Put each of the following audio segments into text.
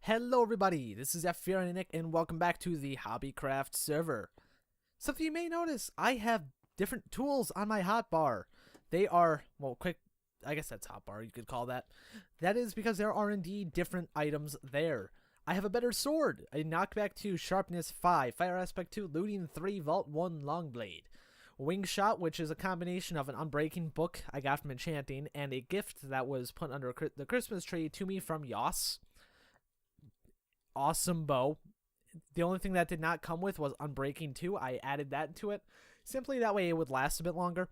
Hello everybody, this is ZephyrianNick and welcome back to the Hobbiecraft server. Something you may notice, I have different tools on my hotbar. They are, well, I guess that's hotbar, you could call that. That is because there are indeed different items there. I have a better sword, a knockback 2, sharpness 5, fire aspect 2, looting 3, vault 1, long blade. Wing shot, which is a combination of an unbreaking book I got from enchanting and a gift that was put under the Christmas tree to me from Yoss. Awesome bow. The only thing that did not come with was Unbreaking 2. I added that to it. Simply that way it would last a bit longer.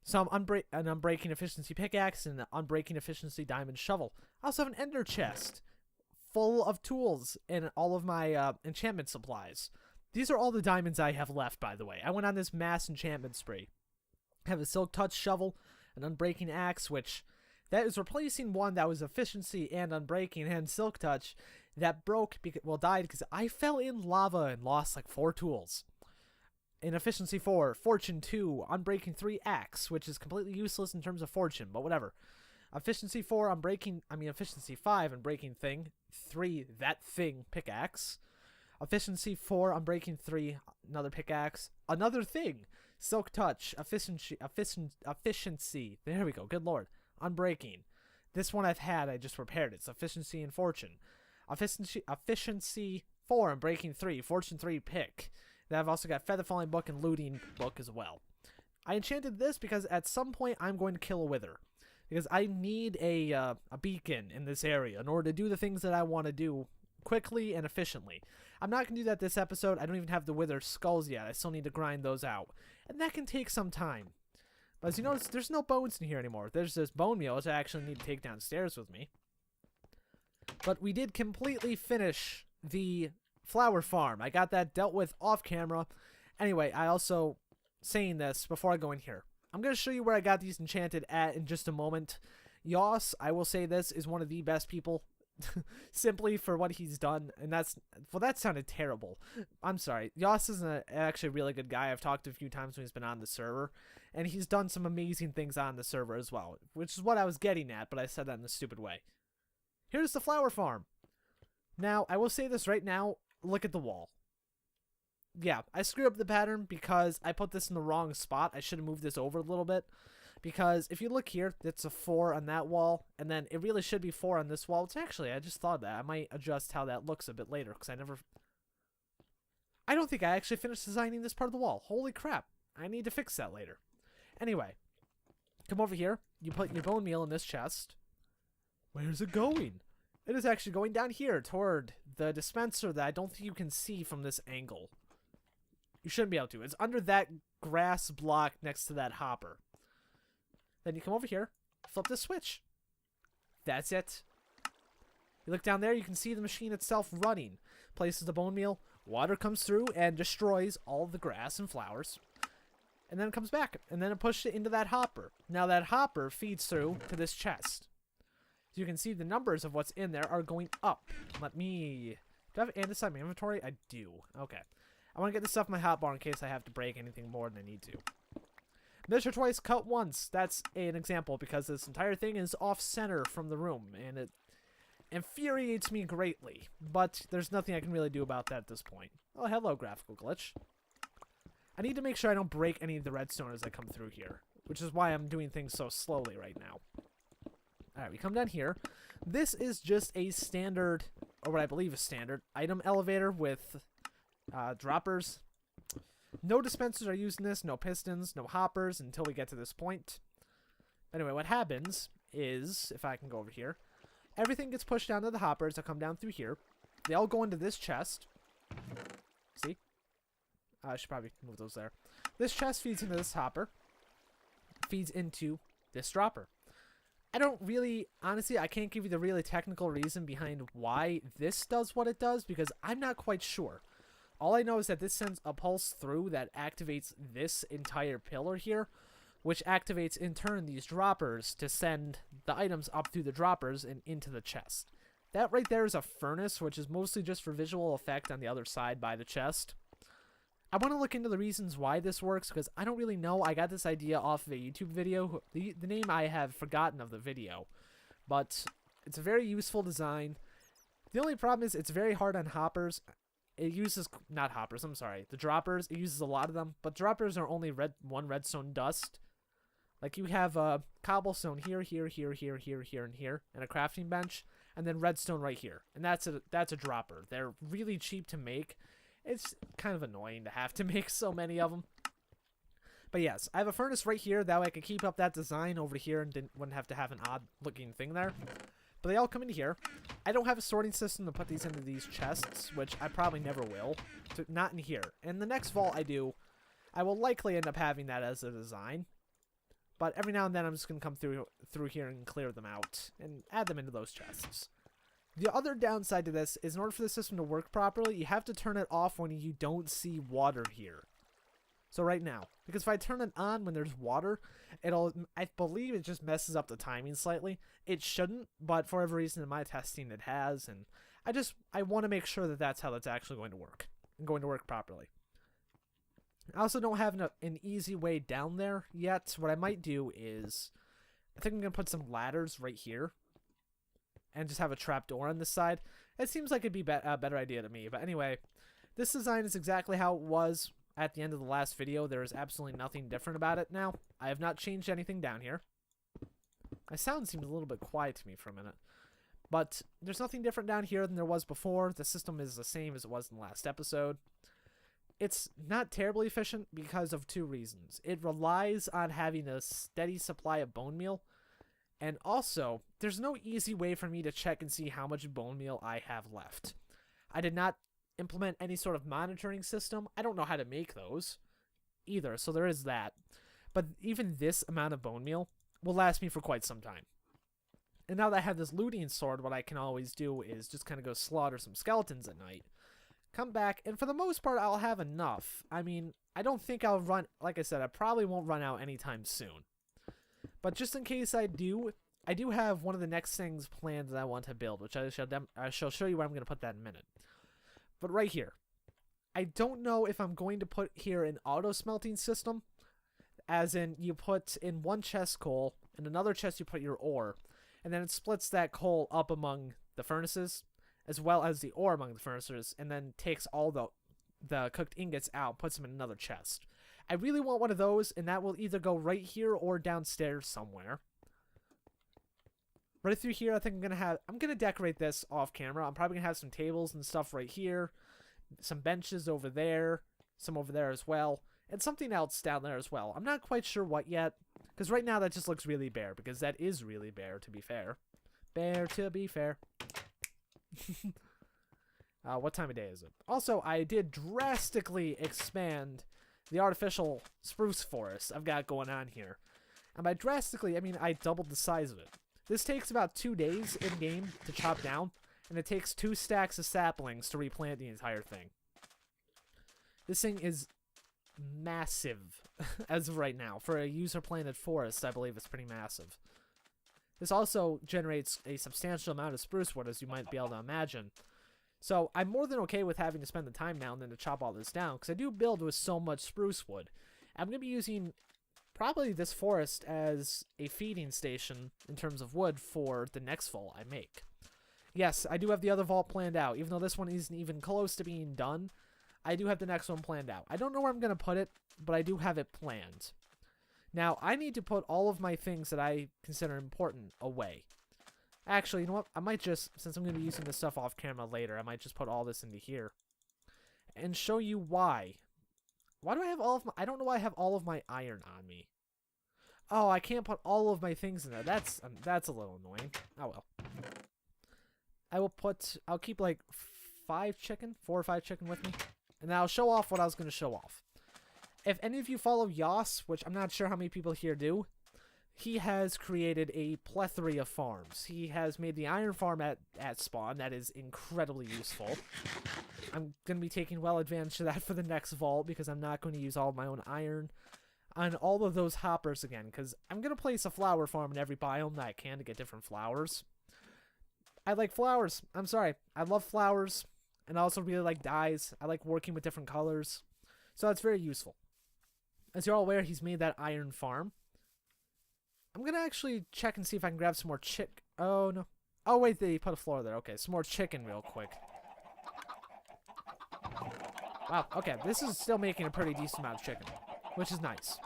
Some an Unbreaking Efficiency pickaxe and an Unbreaking Efficiency diamond shovel. I also have an ender chest full of tools and all of my enchantment supplies. These are all the diamonds I have left, by the way. I went on this mass enchantment spree. I have a silk touch shovel, an unbreaking axe, which that is replacing one that was efficiency and unbreaking and silk touch that died because I fell in lava and lost like 4 tools. In efficiency 4, fortune 2, unbreaking 3 axe, which is completely useless in terms of fortune, but whatever. Efficiency 4, efficiency 5, unbreaking thing, 3, that thing, pickaxe. Efficiency 4, unbreaking 3, another pickaxe, another thing, silk touch, efficiency, there we go, good lord, unbreaking. This one I've had, I just repaired it, it's efficiency and fortune. Efficiency 4 and breaking 3, fortune 3 pick. Then I've also got feather falling book and looting book as well. I enchanted this because at some point I'm going to kill a wither. Because I need a beacon in this area in order to do the things that I want to do quickly and efficiently. I'm not going to do that this episode. I don't even have the wither skulls yet. I still need to grind those out. And that can take some time. But as you notice, there's no bones in here anymore. There's this bone meal, which I actually need to take downstairs with me. But we did completely finish the flower farm. I got that dealt with off camera. Anyway, I also, saying this before I go in here, I'm going to show you where I got these enchanted at in just a moment. Yoss, I will say this, is one of the best people. Simply for what he's done. And that's, well, that sounded terrible. I'm sorry. Yoss is actually a really good guy. I've talked to a few times when he's been on the server. And he's done some amazing things on the server as well. Which is what I was getting at, but I said that in a stupid way. Here's the flower farm. Now, I will say this right now. Look at the wall. Yeah, I screwed up the pattern because I put this in the wrong spot. I should have moved this over a little bit. Because if you look here, it's a 4 on that wall. And then it really should be 4 on this wall. Which actually, I just thought that. I might adjust how that looks a bit later. Because I don't think I actually finished designing this part of the wall. Holy crap. I need to fix that later. Anyway. Come over here. You put your bone meal in this chest. Where's it going? It is actually going down here toward the dispenser that I don't think you can see from this angle. You shouldn't be able to. It's under that grass block next to that hopper. Then you come over here, flip the switch. That's it. You look down there, you can see the machine itself running. Places the bone meal, water comes through and destroys all the grass and flowers. And then it comes back, and then it pushes it into that hopper. Now that hopper feeds through to this chest. So you can see the numbers of what's in there are going up. Do I have andesite in my inventory? I do. Okay. I want to get this stuff in my hotbar in case I have to break anything more than I need to. Measure twice, cut once. That's an example because this entire thing is off-center from the room. And it infuriates me greatly. But there's nothing I can really do about that at this point. Oh, hello, graphical glitch. I need to make sure I don't break any of the redstone as I come through here. Which is why I'm doing things so slowly right now. Alright, we come down here. This is just a standard, or what I believe is standard, item elevator with droppers. No dispensers are used in this, no pistons, no hoppers until we get to this point. Anyway, what happens is, if I can go over here, everything gets pushed down to the hoppers that come down through here. They all go into this chest. See? I should probably move those there. This chest feeds into this hopper. Feeds into this dropper. I don't really, honestly, I can't give you the really technical reason behind why this does what it does because I'm not quite sure. All I know is that this sends a pulse through that activates this entire pillar here, which activates in turn these droppers to send the items up through the droppers and into the chest. That right there is a furnace, which is mostly just for visual effect on the other side by the chest. I want to look into the reasons why this works, because I don't really know. I got this idea off of a YouTube video. The name I have forgotten of the video. But it's a very useful design. The only problem is it's very hard on hoppers. It uses, not hoppers, I'm sorry, the droppers. It uses a lot of them, but droppers are only one redstone dust. Like you have a cobblestone here, here, here, here, here, here, and here, and a crafting bench, and then redstone right here. And that's a dropper. They're really cheap to make. It's kind of annoying to have to make so many of them. But yes, I have a furnace right here. That way I could keep up that design over here and wouldn't have to have an odd looking thing there. But they all come into here. I don't have a sorting system to put these into these chests, which I probably never will. So not in here. In the next vault I do, I will likely end up having that as a design. But every now and then I'm just going to come through here and clear them out and add them into those chests. The other downside to this is in order for the system to work properly, you have to turn it off when you don't see water here. So right now, because if I turn it on when there's water, I believe it just messes up the timing slightly. It shouldn't, but for every reason in my testing it has, and I want to make sure that that's how that's actually going to work, and going to work properly. I also don't have an easy way down there yet. What I might do is, I think I'm going to put some ladders right here, and just have a trapdoor on this side. It seems like it'd be a better idea to me, but anyway, this design is exactly how it was at the end of the last video. There is absolutely nothing different about it now. I have not changed anything down here. My sound seems a little bit quiet to me for a minute. But there's nothing different down here than there was before. The system is the same as it was in the last episode. It's not terribly efficient because of two reasons. It relies on having a steady supply of bone meal. And also, there's no easy way for me to check and see how much bone meal I have left. I did not implement any sort of monitoring system. I don't know how to make those either, so there is that. But even this amount of bone meal will last me for quite some time. And now that I have this looting sword, what I can always do is just kind of go slaughter some skeletons at night, come back, and for the most part I'll have enough. I mean, I don't think I'll run, like I said, I probably won't run out anytime soon. But just in case I do have one of the next things planned that I want to build, which I shall show you where I'm going to put that in a minute. But right here, I don't know if I'm going to put here an auto smelting system, as in you put in one chest coal, in another chest you put your ore, and then it splits that coal up among the furnaces, as well as the ore among the furnaces, and then takes all the cooked ingots out, puts them in another chest. I really want one of those, and that will either go right here or downstairs somewhere. Right through here, I think I'm gonna decorate this off camera. I'm probably gonna have some tables and stuff right here, some benches over there, some over there as well, and something else down there as well. I'm not quite sure what yet, because right now that just looks really bare, because that is really bare, to be fair. Bare to be fair. What time of day is it? Also, I did drastically expand the artificial spruce forest I've got going on here. And by drastically, I mean I doubled the size of it. This takes about 2 days in-game to chop down, and it takes 2 stacks of saplings to replant the entire thing. This thing is massive as of right now. For a user-planted forest, I believe it's pretty massive. This also generates a substantial amount of spruce wood, as you might be able to imagine. So I'm more than okay with having to spend the time now and then to chop all this down, because I do build with so much spruce wood. I'm going to be using probably this forest as a feeding station in terms of wood for the next vault I make. Yes, I do have the other vault planned out. Even though this one isn't even close to being done, I do have the next one planned out. I don't know where I'm going to put it, but I do have it planned. Now, I need to put all of my things that I consider important away. Actually, you know what? I might just, since I'm going to be using this stuff off camera later, I might just put all this into here and show you why. Why do I have all of my... I don't know why I have all of my iron on me. Oh, I can't put all of my things in there. That's a little annoying. Oh, well. I'll keep like 4 or 5 chicken with me. And then I'll show off what I was going to show off. If any of you follow Yas, which I'm not sure how many people here do, he has created a plethora of farms. He has made the iron farm at spawn. That is incredibly useful. I'm going to be taking well advantage of that for the next vault, because I'm not going to use all of my own iron on all of those hoppers again, because I'm going to place a flower farm in every biome that I can to get different flowers. I like flowers. I'm sorry. I love flowers, and I also really like dyes. I like working with different colors, so that's very useful. As you're all aware, he's made that iron farm. I'm going to actually check and see if I can grab some more Oh, no. Oh, wait, they put a floor there. Okay, some more chicken real quick. Wow, okay, this is still making a pretty decent amount of chicken, which is nice.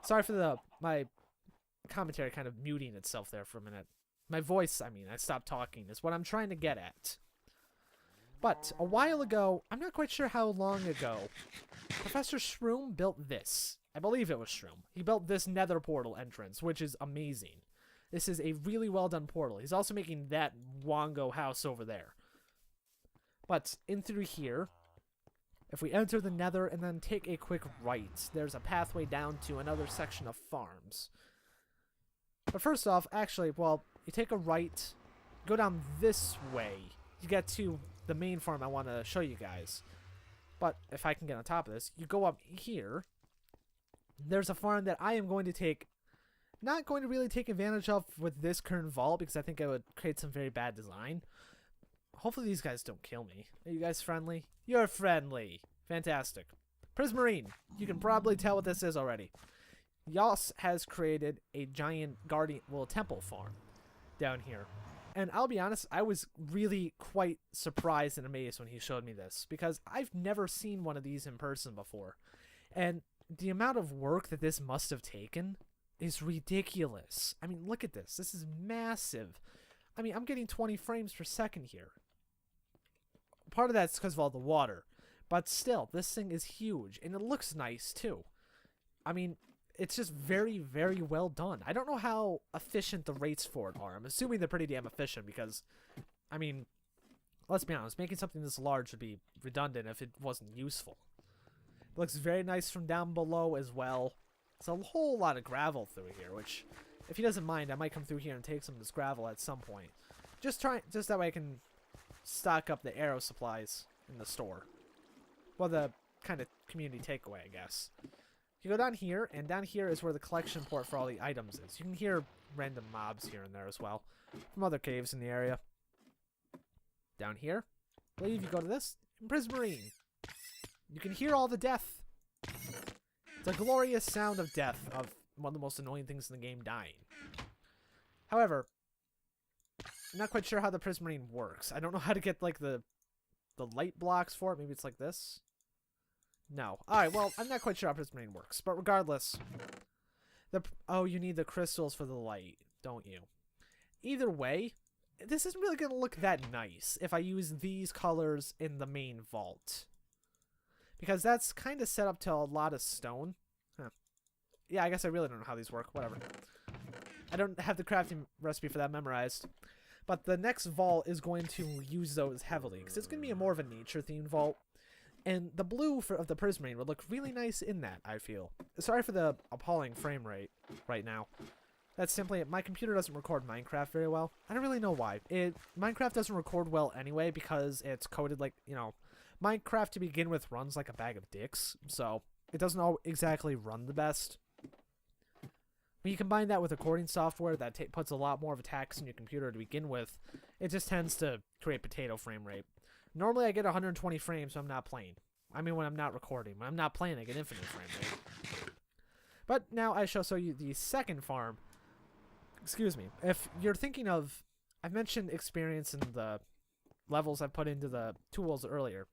Sorry for my commentary kind of muting itself there for a minute. My voice, I mean, I stopped talking, is what I'm trying to get at. But a while ago, I'm not quite sure how long ago, Professor Shroom built this. I believe it was Shroom. He built this nether portal entrance, which is amazing. This is a really well done portal. He's also making that Wongo house over there. But in through here, if we enter the nether and then take a quick right, there's a pathway down to another section of farms. But first off, actually, well, you take a right, go down this way, you get to the main farm I want to show you guys. But if I can get on top of this, you go up here. There's a farm that I am going to take, not going to really take advantage of with this current vault because I think it would create some very bad design. Hopefully these guys don't kill me. Are you guys friendly? You're friendly. Fantastic. Prismarine. You can probably tell what this is already. Yos has created a giant guardian, well, temple farm down here. And I'll be honest, I was really quite surprised and amazed when he showed me this because I've never seen one of these in person before. And the amount of work that this must have taken is ridiculous. I mean, look at this. This is massive. I mean, I'm getting 20 frames per second here. Part of that's because of all the water. But still, this thing is huge. And it looks nice, too. I mean, it's just very, very well done. I don't know how efficient the rates for it are. I'm assuming they're pretty damn efficient because, I mean, let's be honest. Making something this large would be redundant if it wasn't useful. It looks very nice from down below as well. It's a whole lot of gravel through here, which, if he doesn't mind, I might come through here and take some of this gravel at some point. Just that way I can stock up the arrow supplies in the store. Well, the kind of community takeaway, I guess. You go down here, and down here is where the collection port for all the items is. You can hear random mobs here and there as well, from other caves in the area. Down here, I believe you go to this, Prismarine. You can hear all the death. It's a glorious sound of death, of one of the most annoying things in the game, dying. However, I'm not quite sure how the Prismarine works. I don't know how to get, like, the light blocks for it. Maybe it's like this? No. Alright, well, I'm not quite sure how Prismarine works. But regardless, oh, you need the crystals for the light, don't you? Either way, this isn't really going to look that nice if I use these colors in the main vault. Because that's kind of set up to a lot of stone. Huh. Yeah, I guess I really don't know how these work. Whatever. I don't have the crafting recipe for that memorized. But the next vault is going to use those heavily. Because it's going to be more of a nature-themed vault. And the blue of the Prismarine would look really nice in that, I feel. Sorry for the appalling frame rate right now. That's simply it. My computer doesn't record Minecraft very well. I don't really know why. Minecraft doesn't record well anyway because it's coded like, you know, Minecraft to begin with runs like a bag of dicks. So it doesn't exactly run the best. When you combine that with recording software that puts a lot more of a tax on your computer to begin with, it just tends to create potato frame rate. Normally I get 120 frames when I'm not playing. I mean when I'm not recording. When I'm not playing I get infinite frame rate. But now I shall show you the second farm. Excuse me. If you're thinking of... I've mentioned experience in the levels I've put into the tools earlier.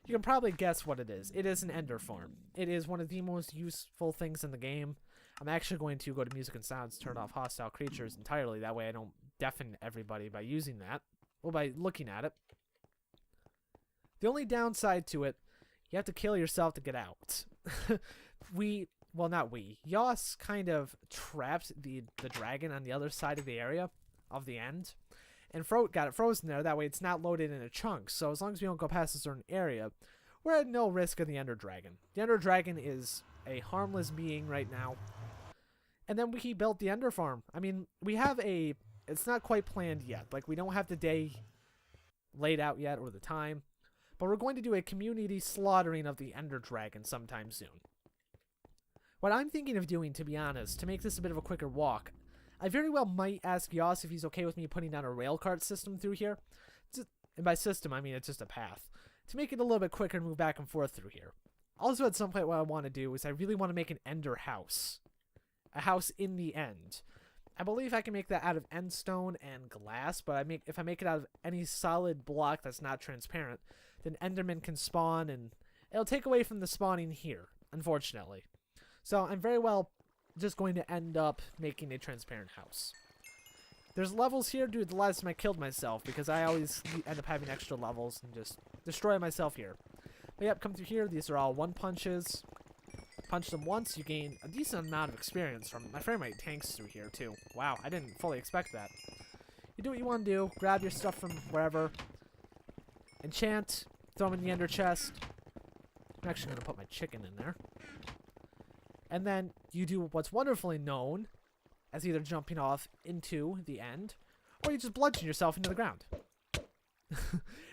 You can probably guess what it is. It is an ender farm. It is one of the most useful things in the game. I'm actually going to go to music and sounds, turn off hostile creatures entirely. That way I don't deafen everybody by using that. Well, by looking at it. The only downside to it, you have to kill yourself to get out. Well, not we. Yos kind of trapped the dragon on the other side of the area of the end. And got it frozen there. That way it's not loaded in a chunk. So as long as we don't go past a certain area, we're at no risk of the Ender Dragon. The Ender Dragon is a harmless being right now. And then we built the Ender Farm. I mean, we have it's not quite planned yet. Like, we don't have the day laid out yet or the time. But we're going to do a community slaughtering of the Ender Dragon sometime soon. What I'm thinking of doing, to be honest, to make this a bit of a quicker walk, I very well might ask Yos if he's okay with me putting down a rail cart system through here. And by system, I mean it's just a path. To make it a little bit quicker and move back and forth through here. Also, at some point, what I want to do is I really want to make an Ender house. A house in the end. I believe I can make that out of end stone and glass, but if I make it out of any solid block that's not transparent, then Enderman can spawn, and it'll take away from the spawning here, unfortunately. So I'm very well just going to end up making a transparent house. There's levels here due to the last time I killed myself, because I always end up having extra levels and just destroy myself here. But yep, come through here. These are all one punches. Punch them once, you gain a decent amount of experience from my frame rate tanks through here too. Wow, I didn't fully expect that. You do what you want to do. Grab your stuff from wherever. Enchant. Throw them in the ender chest. I'm actually going to put my chicken in there. And then you do what's wonderfully known as either jumping off into the end, or you just bludgeon yourself into the ground.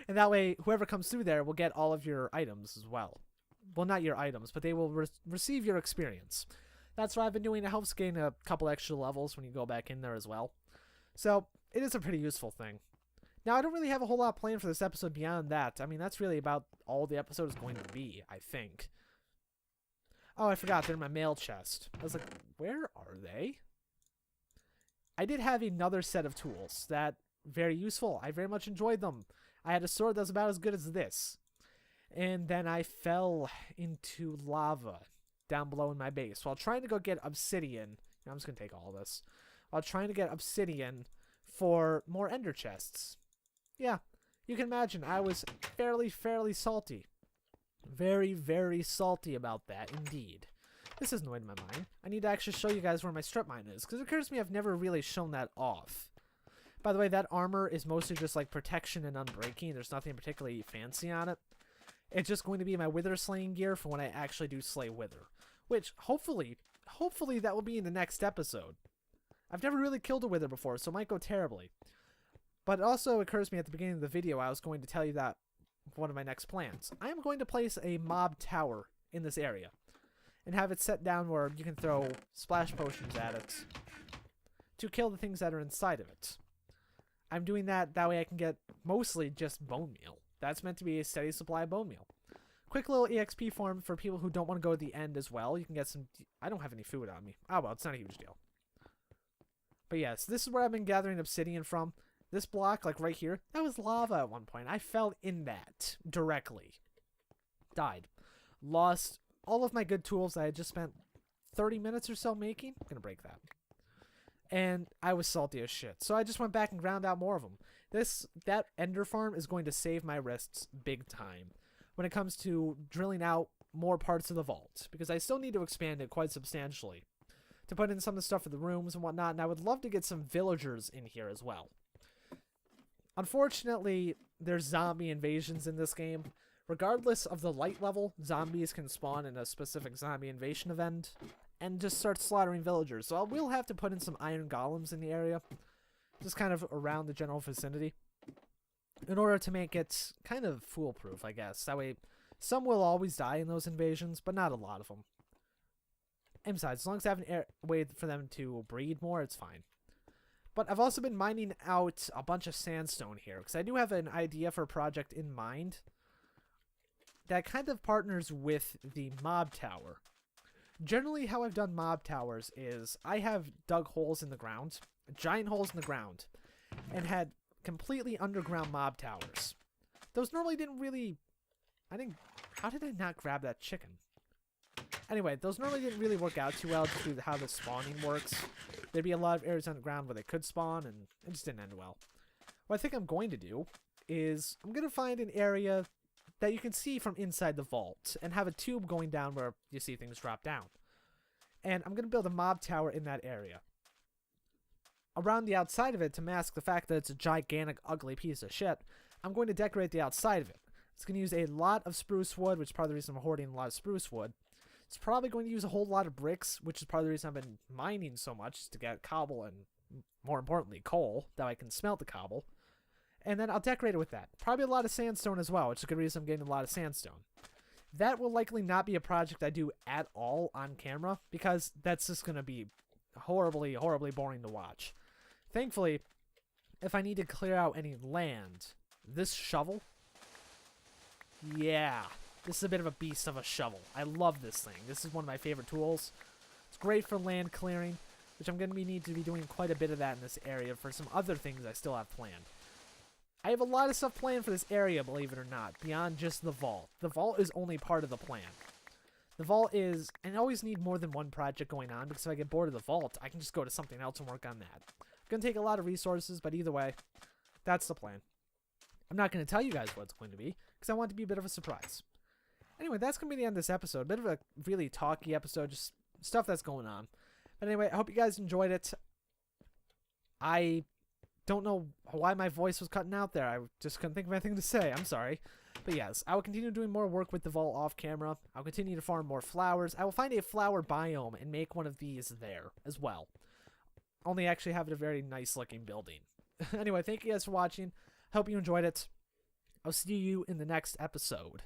And that way, whoever comes through there will get all of your items as well. Well, not your items, but they will receive your experience. That's what I've been doing. It helps gain a couple extra levels when you go back in there as well. So, it is a pretty useful thing. Now, I don't really have a whole lot planned for this episode beyond that. I mean, that's really about all the episode is going to be, I think. Oh, I forgot. They're in my mail chest. I was like, where are they? I did have another set of tools that very useful. I very much enjoyed them. I had a sword that was about as good as this. And then I fell into lava down below in my base while trying to go get obsidian. I'm just going to take all this. While trying to get obsidian for more ender chests. Yeah, you can imagine I was fairly salty. Very, very salty about that indeed. This is annoyed my mind. I need to actually show you guys where my strip mine is, because it occurs to me I've never really shown that off. By the way, that armor is mostly just like protection and unbreaking. There's nothing particularly fancy on it. It's just going to be my wither slaying gear for when I actually do slay wither. Which, hopefully that will be in the next episode. I've never really killed a wither before, so it might go terribly. But it also occurs to me at the beginning of the video, I was going to tell you that one of my next plans. I am going to place a mob tower in this area. And have it set down where you can throw splash potions at it to kill the things that are inside of it. I'm doing that way I can get mostly just bone meal. That's meant to be a steady supply of bone meal. Quick little EXP farm for people who don't want to go to the end as well. You can get some... I don't have any food on me. Oh, well, it's not a huge deal. But yes, this is where I've been gathering obsidian from. This block, like right here, that was lava at one point. I fell in that directly. Died. Lost all of my good tools I had just spent 30 minutes or so making. I'm going to break that. And I was salty as shit. So I just went back and ground out more of them. That ender farm is going to save my wrists big time when it comes to drilling out more parts of the vault, because I still need to expand it quite substantially to put in some of the stuff for the rooms and whatnot, and I would love to get some villagers in here as well. Unfortunately, there's zombie invasions in this game. Regardless of the light level, zombies can spawn in a specific zombie invasion event and just start slaughtering villagers. So I will have to put in some iron golems in the area, just kind of around the general vicinity, in order to make it kind of foolproof, I guess. That way, some will always die in those invasions, but not a lot of them. And besides, as long as I have a way for them to breed more, it's fine. But I've also been mining out a bunch of sandstone here, because I do have an idea for a project in mind that kind of partners with the mob tower. Generally, how I've done mob towers is I have dug holes in the ground, giant holes in the ground, and had completely underground mob towers. Those normally didn't really... How did I not grab that chicken? Anyway, those normally didn't really work out too well just due to how the spawning works. There'd be a lot of areas on the ground where they could spawn, and it just didn't end well. What I think I'm going to do is I'm going to find an area that you can see from inside the vault and have a tube going down where you see things drop down. And I'm going to build a mob tower in that area. Around the outside of it, to mask the fact that it's a gigantic, ugly piece of shit, I'm going to decorate the outside of it. It's going to use a lot of spruce wood, which is part of the reason I'm hoarding a lot of spruce wood. It's probably going to use a whole lot of bricks, which is part of the reason I've been mining so much, to get cobble and, more importantly, coal, that I can smelt the cobble. And then I'll decorate it with that. Probably a lot of sandstone as well, which is a good reason I'm getting a lot of sandstone. That will likely not be a project I do at all on camera, because that's just going to be horribly, horribly boring to watch. Thankfully, if I need to clear out any land, this shovel, yeah, this is a bit of a beast of a shovel. I love this thing. This is one of my favorite tools. It's great for land clearing. which I'm going to need to be doing quite a bit of that in this area for some other things I still have planned. I have a lot of stuff planned for this area, believe it or not, beyond just the vault. The vault is only part of the plan. The vault is, and I always need more than one project going on, because if I get bored of the vault, I can just go to something else and work on that. It's going to take a lot of resources, but either way, that's the plan. I'm not going to tell you guys what it's going to be, because I want it to be a bit of a surprise. Anyway, that's going to be the end of this episode. A bit of a really talky episode, just stuff that's going on. But anyway, I hope you guys enjoyed it. I don't know why my voice was cutting out there. I just couldn't think of anything to say. I'm sorry. But yes, I will continue doing more work with the vault off camera. I'll continue to farm more flowers. I will find a flower biome and make one of these there as well. Only actually have it a very nice looking building. Anyway, thank you guys for watching. Hope you enjoyed it. I'll see you in the next episode.